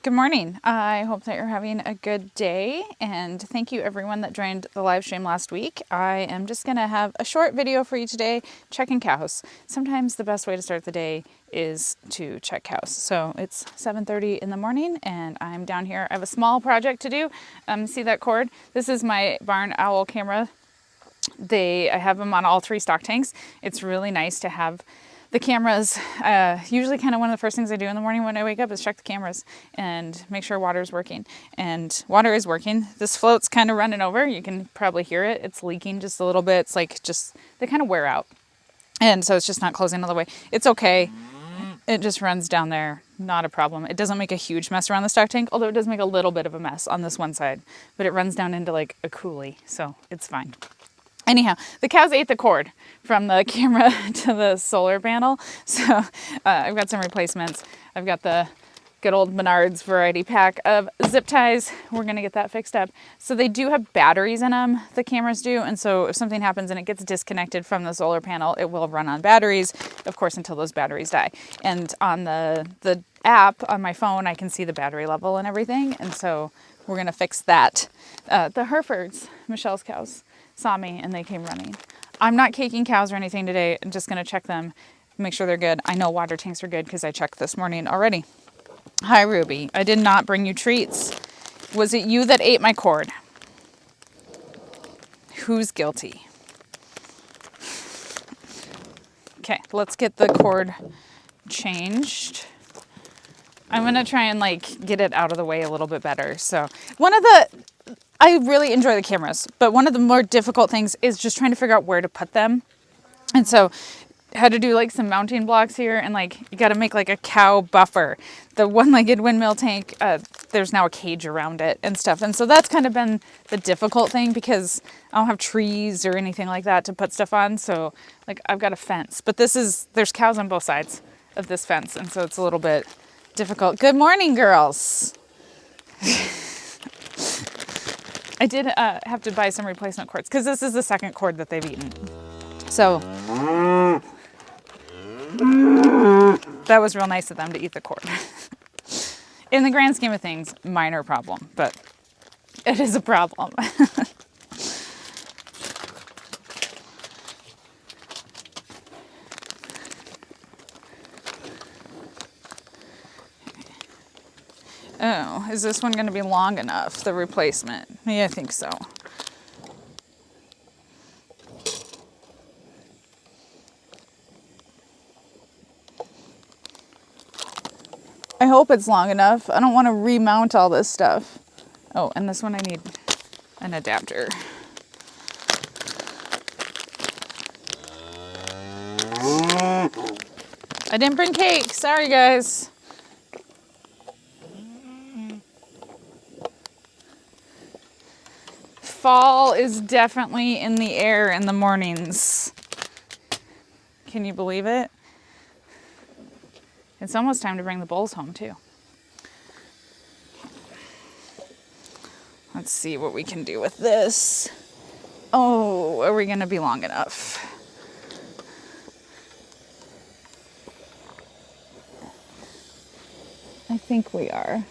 Good morning. I hope that you're having a good day, and thank you everyone that joined the live stream last week. I am just going to have a short video for you today, checking cows. Sometimes the best way to start the day is to check cows. So it's 7:30 in the morning and I'm down here. I have a small project to do. See that cord? This is my barn owl camera. I have them on all 3 stock tanks. It's really nice to have the cameras. Usually kind of one of the first things I do in the morning when I wake up is check the cameras and make sure water is working. And water is working. This float's kind of running over. You can probably hear it. It's leaking just a little bit. It's like they kind of wear out. And so it's just not closing all the way. It's okay. It just runs down there. Not a problem. It doesn't make a huge mess around the stock tank, although it does make a little bit of a mess on this one side. But it runs down into like a coulee, so it's fine. Anyhow, the cows ate the cord from the camera to the solar panel. So I've got some replacements. I've got the good old Menards variety pack of zip ties. We're going to get that fixed up. So they do have batteries in them, the cameras do. And so if something happens and it gets disconnected from the solar panel, it will run on batteries, of course, until those batteries die. And on the app on my phone, I can see the battery level and everything. And so we're going to fix that. The Herefords, Michelle's cows, saw me and they came running. I'm not caking cows or anything today. I'm just going to check them, make sure they're good. I know water tanks are good because I checked this morning already. Hi, Ruby. I did not bring you treats. Was it you that ate my cord? Who's guilty? Okay, let's get the cord changed. I'm going to try and get it out of the way a little bit better. So I really enjoy the cameras, but one of the more difficult things is just trying to figure out where to put them. And so I had to do some mounting blocks here, and you got to make a cow buffer. The one-legged windmill tank, there's now a cage around it and stuff. And so that's kind of been the difficult thing because I don't have trees or anything like that to put stuff on. So I've got a fence, but there's cows on both sides of this fence. And so it's a little bit difficult. Good morning, girls. I did have to buy some replacement cords because this is the second cord that they've eaten. So that was real nice of them to eat the cord. In the grand scheme of things, minor problem, but it is a problem. Oh, is this one going to be long enough, the replacement? Yeah, I think so. I hope it's long enough. I don't want to remount all this stuff. Oh, and this one I need an adapter. I didn't bring cake. Sorry, guys. Fall is definitely in the air in the mornings. Can you believe it? It's almost time to bring the bulls home too. Let's see what we can do with this. Oh, are we gonna be long enough? I think we are.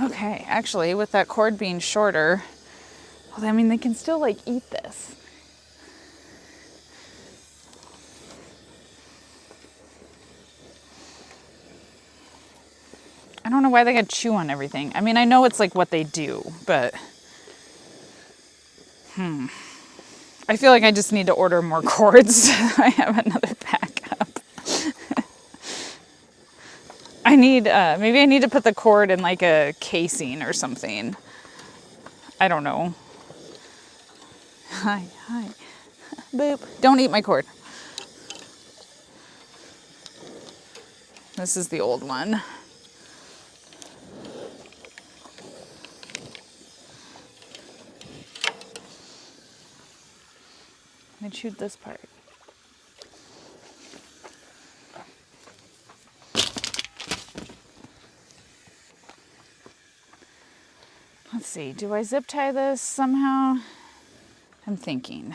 Okay, actually, with that cord being shorter, well, I mean, they can still eat this. I don't know why they gotta chew on everything. I mean, I know it's what they do, but I feel like I just need to order more cords. I have another backup. Maybe I need to put the cord in a casing or something. I don't know. Hi. Boop. Don't eat my cord. This is the old one. I chewed this part. Let's see, do I zip tie this somehow? I'm thinking.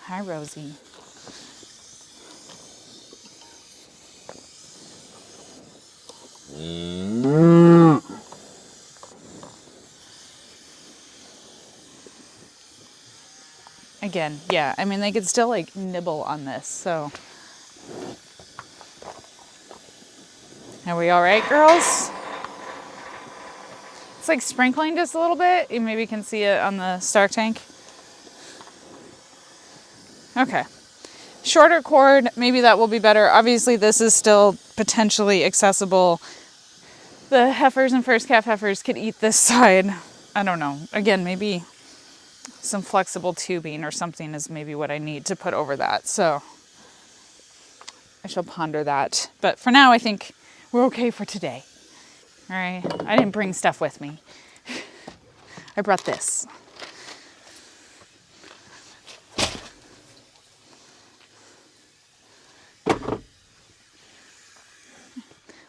Hi, Rosie. again, yeah, I mean, they could still like nibble on this, so. Are we all right, girls? It's like sprinkling just a little bit. You maybe can see it on the Stark tank. Okay. Shorter cord, maybe that will be better. Obviously, this is still potentially accessible. The heifers and first calf heifers could eat this side. I don't know. Again, maybe some flexible tubing or something is maybe what I need to put over that. So I shall ponder that. But for now, I think we're okay for today. All right. I didn't bring stuff with me. I brought this.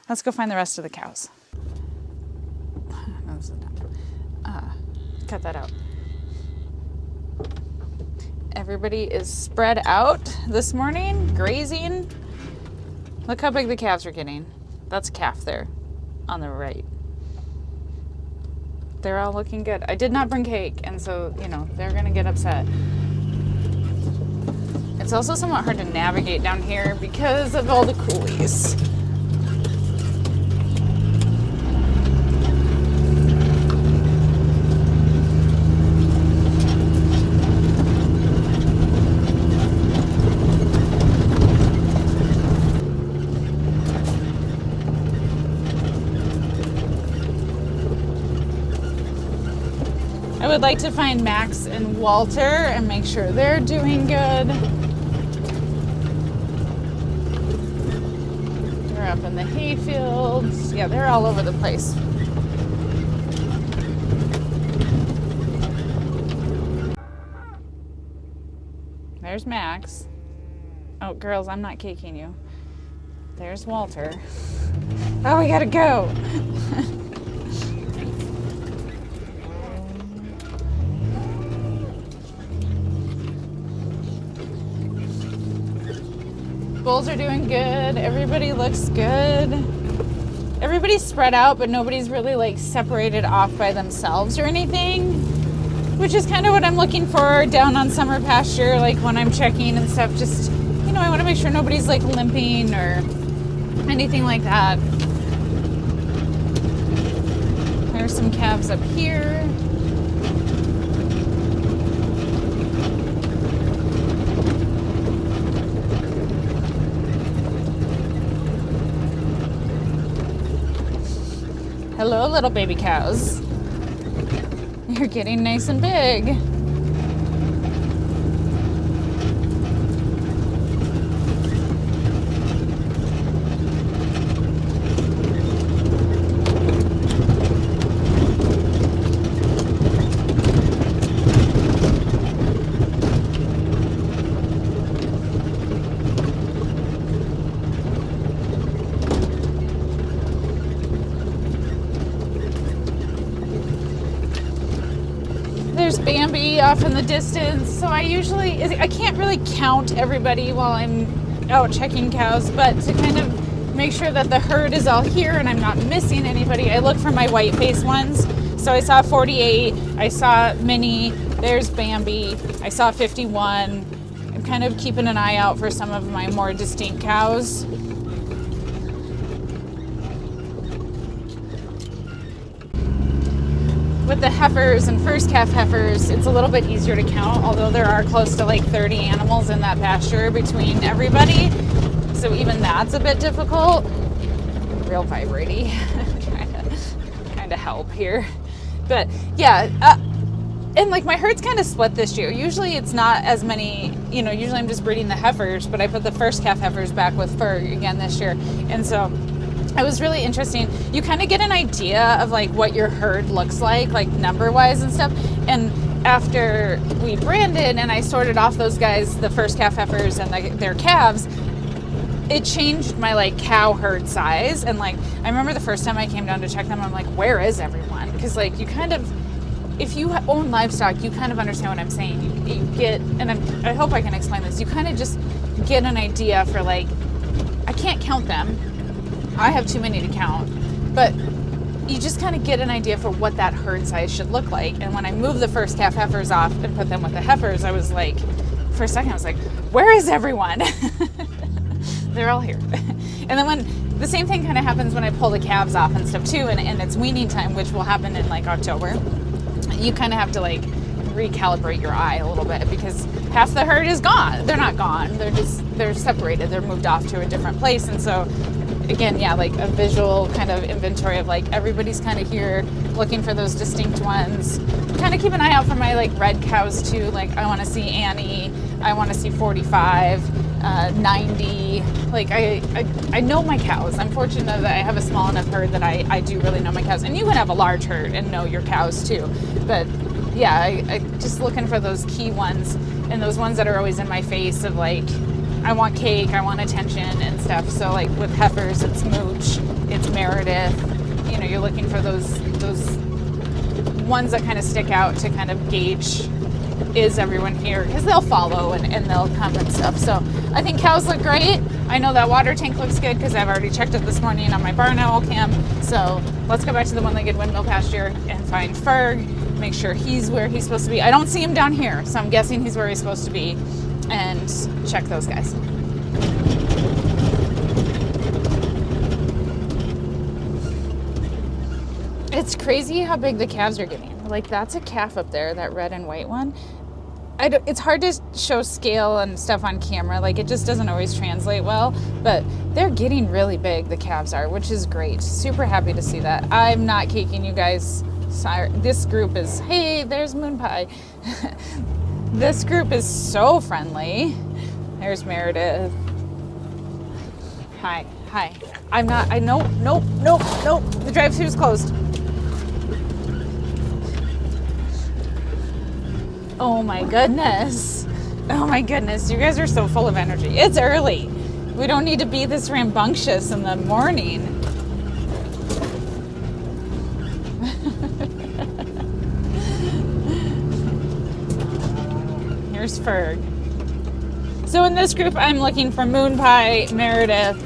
Let's go find the rest of the cows. Cut that out. Everybody is spread out this morning, grazing. Look how big the calves are getting. That's a calf there on the right. They're all looking good. I did not bring cake, and so, you know, they're gonna get upset. It's also somewhat hard to navigate down here because of all the coulees. I would like to find Max and Walter and make sure they're doing good. They're up in the hay fields. Yeah, they're all over the place. There's Max. Oh, girls, I'm not caking you. There's Walter. Oh, we gotta go. Bulls are doing good. Everybody looks good. Everybody's spread out, but nobody's really like separated off by themselves or anything, which is kind of what I'm looking for down on summer pasture. Like when I'm checking and stuff, just, you know, I want to make sure nobody's like limping or anything like that. There's some calves up here. Hello, little baby cows. You're getting nice and big. There's Bambi off in the distance. So I can't really count everybody while I'm out checking cows, but to kind of make sure that the herd is all here and I'm not missing anybody, I look for my white face ones. So I saw 48, I saw Minnie, there's Bambi, I saw 51. I'm kind of keeping an eye out for some of my more distinct cows. With the heifers and first calf heifers, it's a little bit easier to count, although there are close to like 30 animals in that pasture between everybody. So even that's a bit difficult. Real vibrating. Trying to help here. But yeah, and like my herd's kind of split this year. Usually it's not as many, you know, usually I'm just breeding the heifers, but I put the first calf heifers back with fur again this year. And so it was really interesting. You kind of get an idea of like what your herd looks like number wise and stuff. And after we branded and I sorted off those guys, the first calf heifers and their calves, it changed my like cow herd size. And like, I remember the first time I came down to check them, I'm like, where is everyone? Because like you kind of, if you own livestock, you kind of understand what I'm saying. You get, and I hope I can explain this, you kind of just get an idea for like, I can't count them. I have too many to count, but you just kind of get an idea for what that herd size should look like. And when I moved the first calf heifers off and put them with the heifers, I was like, for a second, I was like, where is everyone? They're all here. And then when the same thing kind of happens when I pull the calves off and stuff too, and it's weaning time, which will happen in like October, you kind of have to like recalibrate your eye a little bit because half the herd is gone. They're not gone. They're separated. They're moved off to a different place. And so again, yeah, like a visual kind of inventory of like everybody's kind of here looking for those distinct ones. Kind of keep an eye out for my like red cows too. Like I want to see Annie. I want to see 45, 90. Like I know my cows. I'm fortunate that I have a small enough herd that I do really know my cows. And you can have a large herd and know your cows too. But yeah, I just looking for those key ones and those ones that are always in my face of like, I want cake, I want attention and stuff. So like with heifers, it's Mooch, it's Meredith. You know, you're looking for those ones that kind of stick out to kind of gauge, is everyone here? Because they'll follow and they'll come and stuff. So I think cows look great. I know that water tank looks good because I've already checked it this morning on my barn owl cam. So let's go back to the one-legged windmill pasture and find Ferg, make sure he's where he's supposed to be. I don't see him down here, so I'm guessing he's where he's supposed to be, and check those guys. It's crazy how big the calves are getting. Like that's a calf up there, that red and white one. It's hard to show scale and stuff on camera. Like it just doesn't always translate well, but they're getting really big, the calves are, which is great. Super happy to see that. I'm not caking you guys. Sorry. This group is, hey, there's Moon Pie. This group is so friendly. There's Meredith. Hi. Nope. The drive-thru's closed. Oh my goodness. You guys are so full of energy. It's early. We don't need to be this rambunctious in the morning. Here's Ferg. So in this group, I'm looking for Moon Pie, Meredith,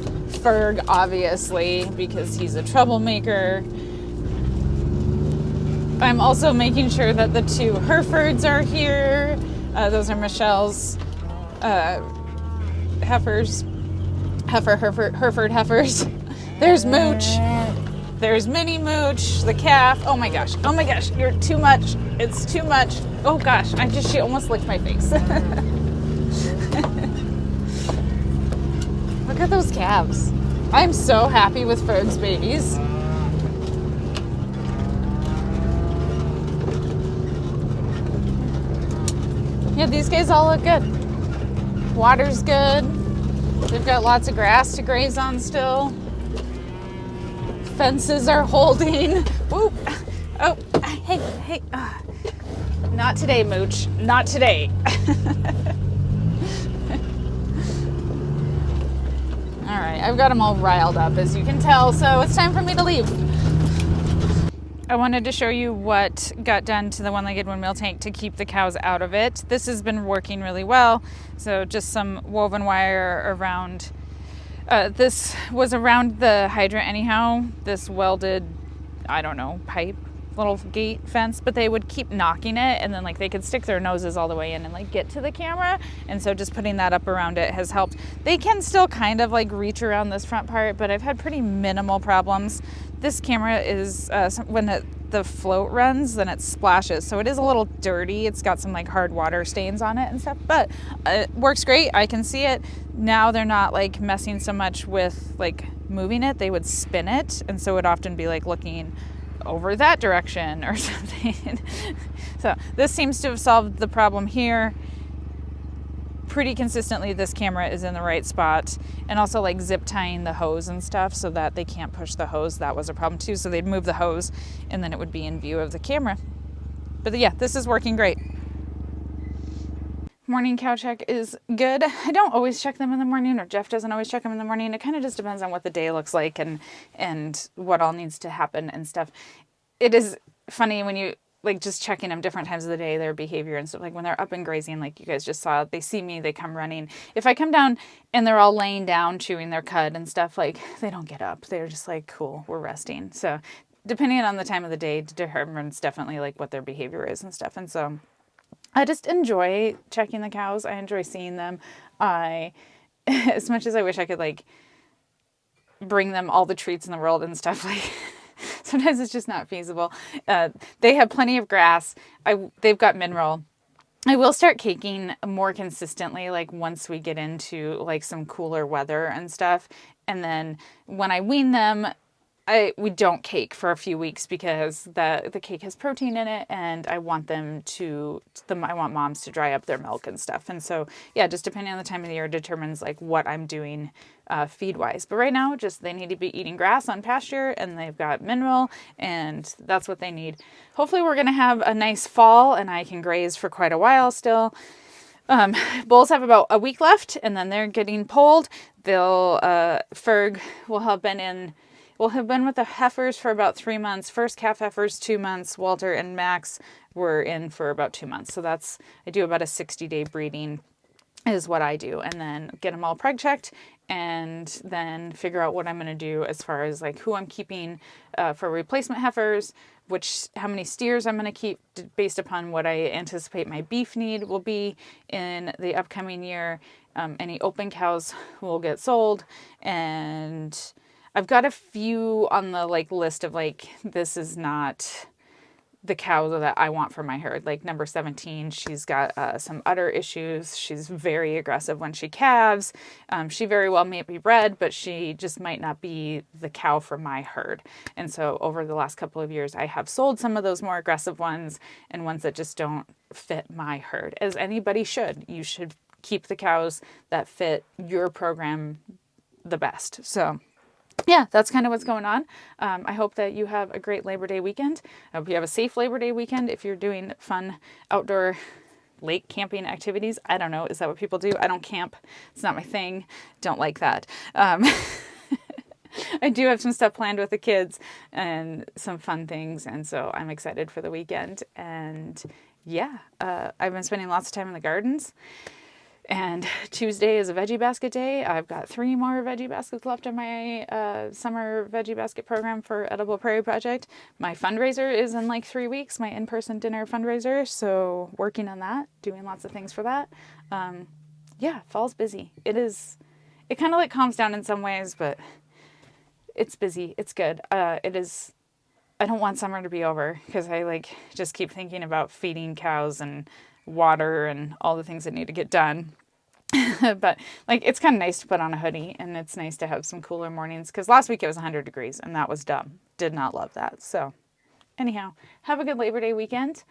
Ferg, obviously, because he's a troublemaker. I'm also making sure that the two Herefords are here. Those are Michelle's heifers. Hereford heifers. There's Mooch. There's Mini Mooch, the calf. Oh my gosh, you're too much. It's too much. Oh gosh, she almost licked my face. Look at those calves. I'm so happy with Ferg's babies. Yeah, these guys all look good. Water's good. They've got lots of grass to graze on still. Fences are holding. Whoop. Oh, hey. Not today, Mooch. Not today. All right, I've got them all riled up, as you can tell, so it's time for me to leave. I wanted to show you what got done to the one-legged windmill tank to keep the cows out of it. This has been working really well. So just some woven wire around, this was around the hydrant anyhow, this welded, I don't know, pipe, little gate fence, but they would keep knocking it and then like they could stick their noses all the way in and like get to the camera. And so just putting that up around it has helped. They can still kind of like reach around this front part, but I've had pretty minimal problems. This camera is, when the float runs, then it splashes. So it is a little dirty. It's got some like hard water stains on it and stuff, but it works great. I can see it. Now they're not like messing so much with like moving it. They would spin it. And so it would often be like looking over that direction or something. So this seems to have solved the problem here. Pretty consistently this camera is in the right spot, and also like zip tying the hose and stuff so that they can't push the hose. That was a problem too, so they'd move the hose and then it would be in view of the camera. But yeah, this is working great. Morning cow check is good. I don't always check them in the morning, or Jeff doesn't always check them in the morning. It kind of just depends on what the day looks like and what all needs to happen and stuff. It is funny when you like just checking them different times of the day, their behavior and stuff. Like when they're up and grazing, like you guys just saw, they see me, they come running. If I come down and they're all laying down chewing their cud and stuff, like they don't get up. They're just like, cool, we're resting. So depending on the time of the day, determines definitely like what their behavior is and stuff. And so I just enjoy checking the cows. I enjoy seeing them. As much as I wish I could like bring them all the treats in the world and stuff, like sometimes it's just not feasible. They have plenty of grass. They've got mineral. I will start caking more consistently, like once we get into like some cooler weather and stuff. And then when I wean them, we don't cake for a few weeks because the cake has protein in it, and I want I want moms to dry up their milk and stuff. And so, yeah, just depending on the time of the year determines like what I'm doing feed wise. But right now, just they need to be eating grass on pasture, and they've got mineral, and that's what they need. Hopefully we're going to have a nice fall and I can graze for quite a while still. Bulls have about a week left, and then they're getting polled. Ferg will have been with the heifers for about 3 months. First calf heifers, 2 months. Walter and Max were in for about 2 months. So I do about a 60-day breeding is what I do. And then get them all preg checked, and then figure out what I'm going to do as far as like who I'm keeping for replacement heifers, how many steers I'm going to keep based upon what I anticipate my beef need will be in the upcoming year. Any open cows will get sold, and I've got a few on the like list of like, this is not the cow that I want for my herd. Like number 17, she's got some udder issues. She's very aggressive when she calves. She very well may be bred, but she just might not be the cow for my herd. And so over the last couple of years, I have sold some of those more aggressive ones and ones that just don't fit my herd, as anybody should. You should keep the cows that fit your program the best. So yeah, that's kind of what's going on. I hope that you have a great Labor Day weekend. I hope you have a safe Labor Day weekend if you're doing fun outdoor lake camping activities. I don't know. Is that what people do? I don't camp. It's not my thing. Don't like that. I do have some stuff planned with the kids and some fun things. And so I'm excited for the weekend. And yeah, I've been spending lots of time in the gardens. And Tuesday is a veggie basket day. I've got 3 more veggie baskets left in my summer veggie basket program for Edible Prairie Project. My fundraiser is in like 3 weeks, my in-person dinner fundraiser. So working on that, doing lots of things for that. Yeah, fall's busy. It kind of like calms down in some ways, but it's busy. It's good. I don't want summer to be over because I like just keep thinking about feeding cows and water and all the things that need to get done. But like, it's kind of nice to put on a hoodie, and it's nice to have some cooler mornings, because last week it was 100 degrees and that was dumb. Did not love that. So anyhow, have a good Labor Day weekend.